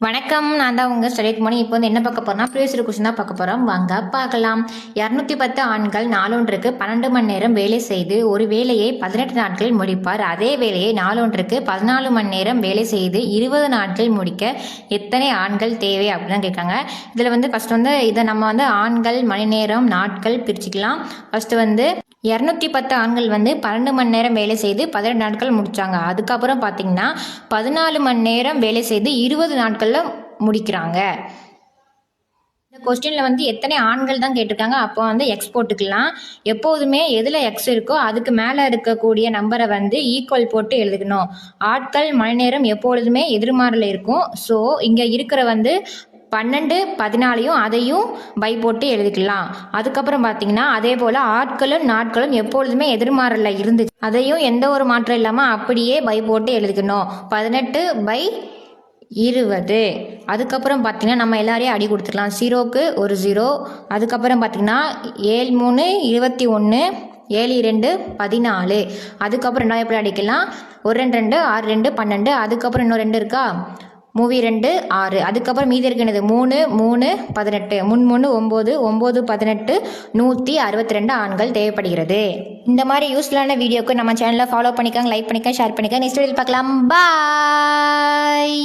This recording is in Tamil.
வணக்கம். நான் தான் உங்கள் ஸ்டடிட் மணி. இப்போ வந்து என்ன பார்க்க போகிறோம்னா ப்ரீவியஸ் கொஸ்டின் தான் பார்க்க போகிறோம். வாங்க பார்க்கலாம். 210 ஆண்கள் நாளொன்றுக்கு 12 மணி நேரம் வேலை செய்து ஒரு வேலையை 18 நாட்களில் முடிப்பார். அதே வேலையை நாளொன்றுக்கு 14 மணி நேரம் வேலை செய்து 20 நாட்களில் முடிக்க எத்தனை ஆண்கள் தேவை அப்படின்னு கேட்காங்க. இதில் வந்து ஃபஸ்ட் வந்து இதை நம்ம வந்து ஆண்கள், மணி நேரம், நாட்கள் பிரிச்சுக்கலாம். ஃபஸ்ட்டு வந்து 210 ஆண்கள் வந்து 12 மணி நேரம் வேலை செய்து 18 நாட்கள் முடித்தாங்க. அதுக்கப்புறம் பார்த்தீங்கன்னா 14 மணி நேரம் வேலை செய்து 20 நாட்களில் முடிக்கிறாங்க. இந்த கொஸ்டினில் வந்து எத்தனை ஆண்கள் தான் கேட்டிருக்காங்க. அப்போ வந்து எக்ஸ் போட்டுக்கலாம். எப்போதுமே எதில் எக்ஸ் இருக்கோ அதுக்கு மேலே இருக்கக்கூடிய நம்பரை வந்து ஈக்குவல் போட்டு எழுதுக்கணும். ஆட்கள், மணி நேரம் எப்பொழுதுமே எதிர்மாறில் இருக்கும். ஸோ இங்கே இருக்கிற வந்து 12, 14 அதையும் பை போட்டு எழுதிக்கலாம். அதுக்கப்புறம் பார்த்தீங்கன்னா அதே போல் ஆட்களும் நாட்களும் எப்பொழுதுமே எதிர்மாறல இருந்துச்சு. அதையும் எந்த ஒரு மாற்றம் இல்லாமல் அப்படியே பை போட்டு எழுதிக்கணும். 18/20. அதுக்கப்புறம் பார்த்தீங்கன்னா நம்ம எல்லாரையும் அடி கொடுத்துக்கலாம். 0க்கு ஒரு 0. அதுக்கப்புறம் பார்த்தீங்கன்னா 7 3 21, 7 2 14. அதுக்கப்புறம் என்ன எப்படி அடிக்கலாம்? 1 2 2 6 2 12. அதுக்கப்புறம் இன்னும் 2 இருக்கா? 3 2 6. அதுக்கப்புறம் மீதி இருக்கிறது 3 3 18. 3 9 9 18 162 ஆண்கள் தேவைப்படுகிறது. இந்த மாதிரி யூஸ்ஃபுல்லான வீடியோக்கு நம்ம சேனலை ஃபாலோ பண்ணிக்காங்க, லைக் பண்ணிக்க, ஷேர் பண்ணிக்க. நெக்ஸ்ட் வீடியோவில் பார்க்கலாம். பாய்.